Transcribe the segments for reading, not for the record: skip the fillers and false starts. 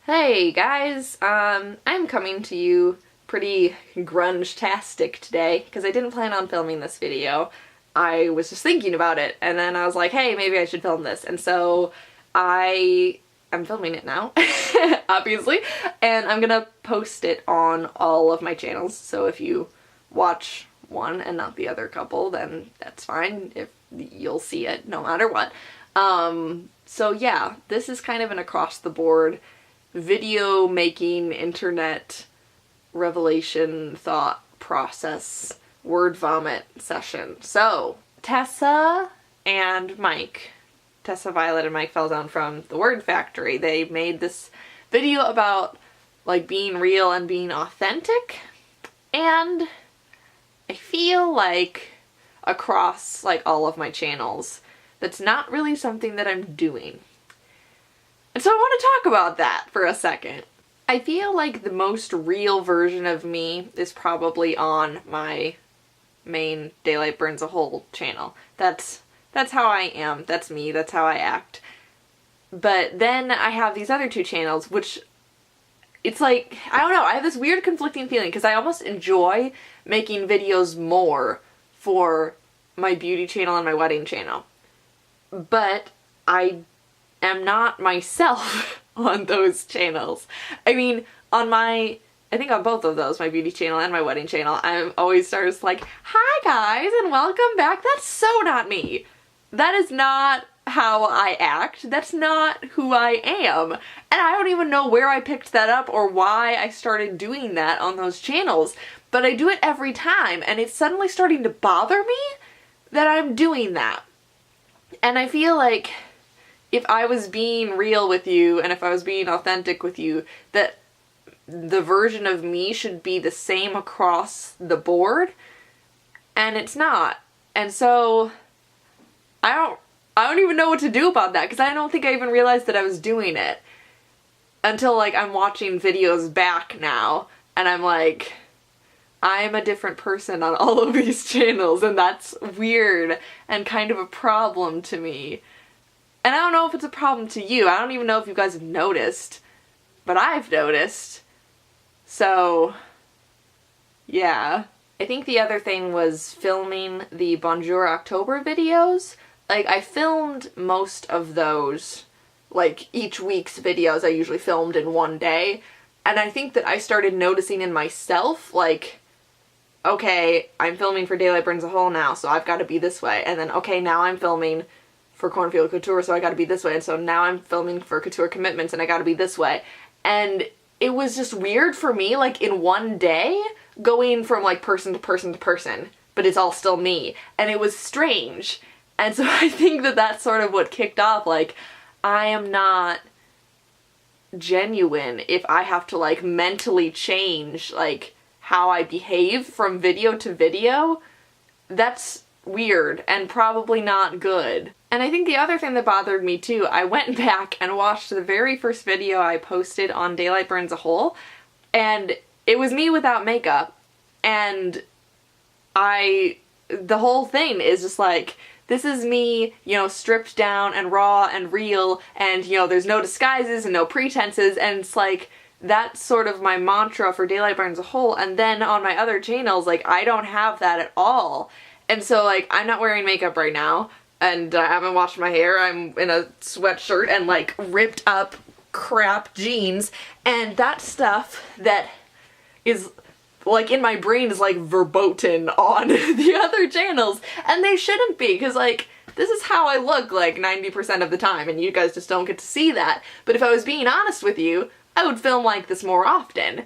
Hey guys, I'm coming to you pretty grunge-tastic today because I didn't plan on filming this video. I was just thinking about it and then I was like, hey, maybe I should film this. And so I'm filming it now, obviously, and I'm gonna post it on all of my channels. So if you watch one and not the other couple, then that's fine. If you'll see it no matter what. So yeah, this is kind of an across-the-board video making, internet revelation, thought process, word vomit session. So, Tessa, Violet, and Mike Falzone from The Word Factory, they made this video about like being real and being authentic, and I feel like across like all of my channels, that's not really something that I'm doing. And so I want to talk about that for a second. I feel like the most real version of me is probably on my main Daylight Burns a Hole channel. That's how I am. That's me. That's how I act. But then I have these other two channels, which it's like, I don't know, I have this weird conflicting feeling because I almost enjoy making videos more for my beauty channel and my wedding channel. But I am not myself on those channels. I mean, I think on both of those, my beauty channel and my wedding channel, I'm always starts like, hi guys and welcome back. That's so not me. That is not how I act. That's not who I am. And I don't even know where I picked that up or why I started doing that on those channels. But I do it every time and it's suddenly starting to bother me that I'm doing that. And I feel like if I was being real with you and if I was being authentic with you, that the version of me should be the same across the board, and it's not. And so I don't even know what to do about that because I don't think I even realized that I was doing it until like I'm watching videos back now and I'm like, I'm a different person on all of these channels, and that's weird and kind of a problem to me. And I don't know if it's a problem to you. I don't even know if you guys have noticed, but I've noticed. So, yeah. I think the other thing was filming the Bonjour October videos. Like, I filmed most of those, like, each week's videos I usually filmed in one day. And I think that I started noticing in myself, like, okay, I'm filming for Daylight Burns a Hole now, so I've got to be this way. And then, okay, now I'm filming for Cornfield Couture, so I gotta be this way, and so now I'm filming for Couture Commitments, and I gotta be this way. And it was just weird for me, like, in one day, going from, like, person to person to person, but it's all still me. And it was strange. And so I think that that's sort of what kicked off, like, I am not genuine if I have to, like, mentally change, like, how I behave from video to video. That's weird and probably not good. And I think the other thing that bothered me too, I went back and watched the very first video I posted on Daylight Burns a Hole, and it was me without makeup, and the whole thing is just like, this is me, you know, stripped down and raw and real, and, you know, there's no disguises and no pretenses, and it's like, that's sort of my mantra for Daylight Burns a Hole. And then on my other channels, like, I don't have that at all. And so, like, I'm not wearing makeup right now, and I haven't washed my hair. I'm in a sweatshirt and, like, ripped up crap jeans, and that stuff that is, like, in my brain is, like, verboten on the other channels, and they shouldn't be, because, like, this is how I look, like, 90% of the time, and you guys just don't get to see that. But if I was being honest with you, I would film like this more often.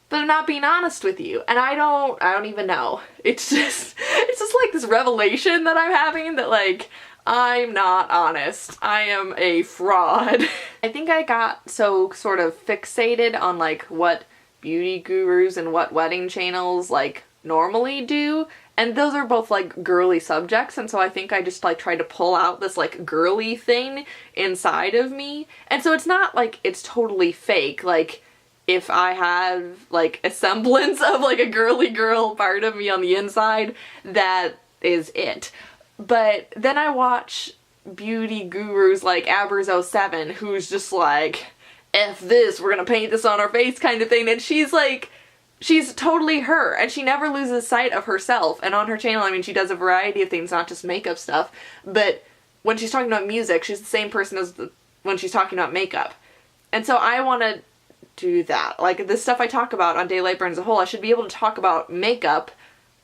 But I'm not being honest with you, and I don't even know. It's just like this revelation that I'm having that, like, I'm not honest. I am a fraud. I think I got so sort of fixated on, like, what beauty gurus and what wedding channels, like, normally do, and those are both, like, girly subjects, and so I think I just, like, tried to pull out this, like, girly thing inside of me. And so it's not, like, it's totally fake, like, if I have, like, a semblance of, like, a girly girl part of me on the inside, that is it. But then I watch beauty gurus like Abers07, who's just like, F this, we're gonna paint this on our face kind of thing. And she's like, she's totally her, and she never loses sight of herself. And on her channel, I mean, she does a variety of things, not just makeup stuff, but when she's talking about music, she's the same person as when she's talking about makeup. And so I want to do that. Like, the stuff I talk about on Daylight Burns a Hole, I should be able to talk about makeup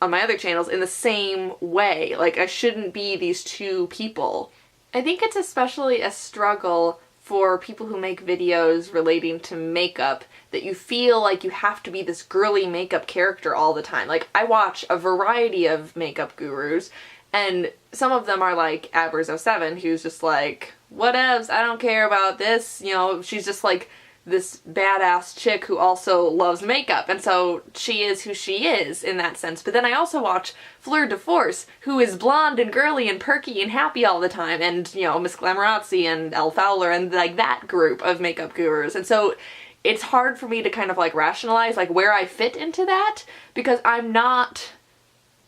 on my other channels in the same way. Like, I shouldn't be these two people. I think it's especially a struggle for people who make videos relating to makeup, that you feel like you have to be this girly makeup character all the time. Like, I watch a variety of makeup gurus, and some of them are like Abers07, who's just like, whatevs, I don't care about this. You know, she's just like this badass chick who also loves makeup, and so she is who she is in that sense. But then I also watch Fleur de Force, who is blonde and girly and perky and happy all the time, and, you know, Miss Glamorazzi and Elle Fowler and like that group of makeup gurus. And so it's hard for me to kind of like rationalize like where I fit into that, because I'm not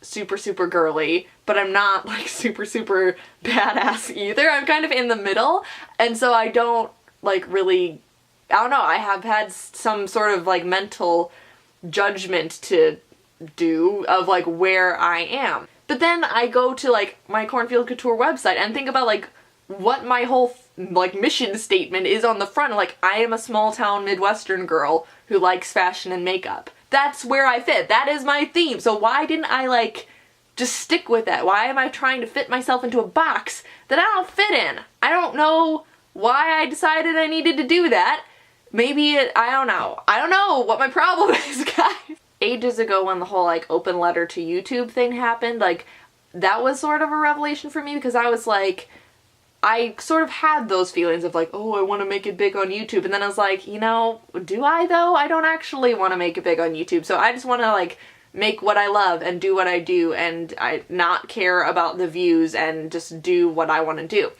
super, super girly, but I'm not like super, super badass either. I'm kind of in the middle, and so I don't like really, I don't know, I have had some sort of like mental judgment to do of like where I am. But then I go to like my Cornfield Couture website and think about like what my whole like mission statement is on the front. Like, I am a small town Midwestern girl who likes fashion and makeup. That's where I fit. That is my theme. So why didn't I like just stick with that? Why am I trying to fit myself into a box that I don't fit in? I don't know why I decided I needed to do that. Maybe I don't know. I don't know what my problem is, guys. Ages ago, when the whole like open letter to YouTube thing happened, like that was sort of a revelation for me, because I was like, I sort of had those feelings of like, oh, I want to make it big on YouTube. And then I was like, you know, do I though? I don't actually want to make it big on YouTube. So I just want to like make what I love and do what I do, and I not care about the views and just do what I want to do.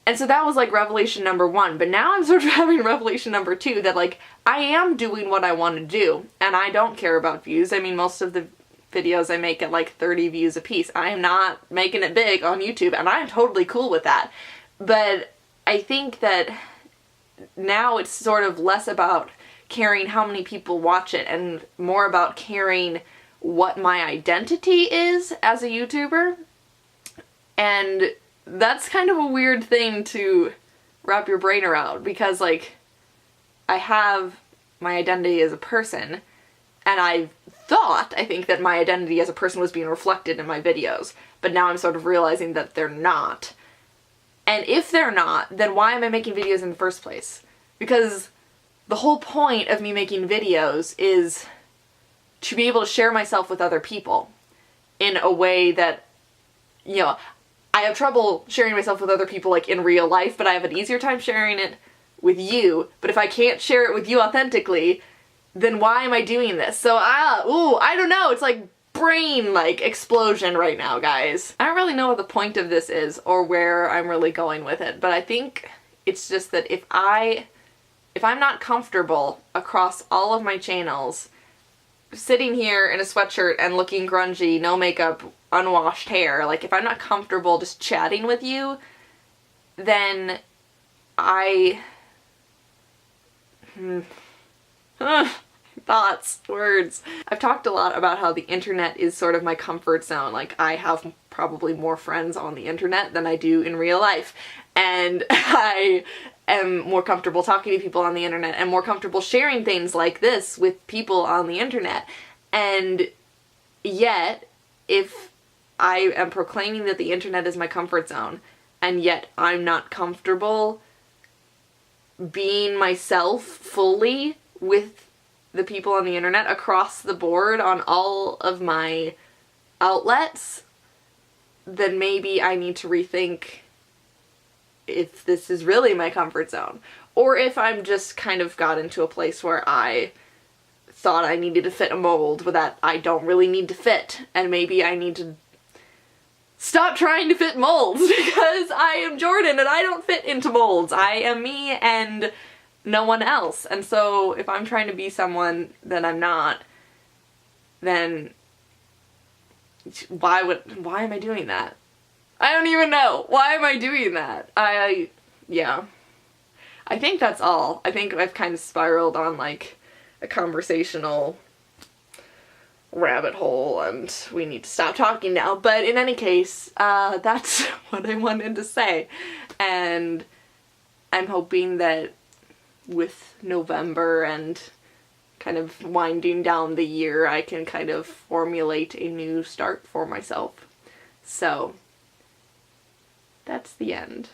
And so that was like revelation number 1. But now I'm sort of having revelation number 2, that like I am doing what I want to do and I don't care about views. I mean, most of the videos I make at like 30 views a piece. I am not making it big on YouTube, and I'm totally cool with that. But I think that now it's sort of less about caring how many people watch it and more about caring what my identity is as a YouTuber. And that's kind of a weird thing to wrap your brain around, because like I have my identity as a person, and I think that my identity as a person was being reflected in my videos, but now I'm sort of realizing that they're not. And if they're not, then why am I making videos in the first place? Because the whole point of me making videos is to be able to share myself with other people in a way that, you know, I have trouble sharing myself with other people like in real life, but I have an easier time sharing it with you. But if I can't share it with you authentically, then why am I doing this? So, I don't know. It's like brain like explosion right now, guys. I don't really know what the point of this is or where I'm really going with it, but I think it's just that if I'm not comfortable across all of my channels sitting here in a sweatshirt and looking grungy, no makeup, unwashed hair, like if I'm not comfortable just chatting with you, then thoughts, words. I've talked a lot about how the internet is sort of my comfort zone. Like, I have probably more friends on the internet than I do in real life. And I am more comfortable talking to people on the internet and more comfortable sharing things like this with people on the internet. And yet, if I am proclaiming that the internet is my comfort zone, and yet I'm not comfortable being myself fully with the people on the internet across the board on all of my outlets, then maybe I need to rethink if this is really my comfort zone. Or if I'm just kind of got into a place where I thought I needed to fit a mold that I don't really need to fit, and maybe I need to stop trying to fit molds, because I am Jordan and I don't fit into molds. I am me and no one else. And so if I'm trying to be someone that I'm not, then why am I doing that? I don't even know. Why am I doing that? Yeah. I think that's all. I think I've kind of spiraled on like a conversational rabbit hole and we need to stop talking now. But in any case, that's what I wanted to say. And I'm hoping that with November and kind of winding down the year, I can kind of formulate a new start for myself. So that's the end.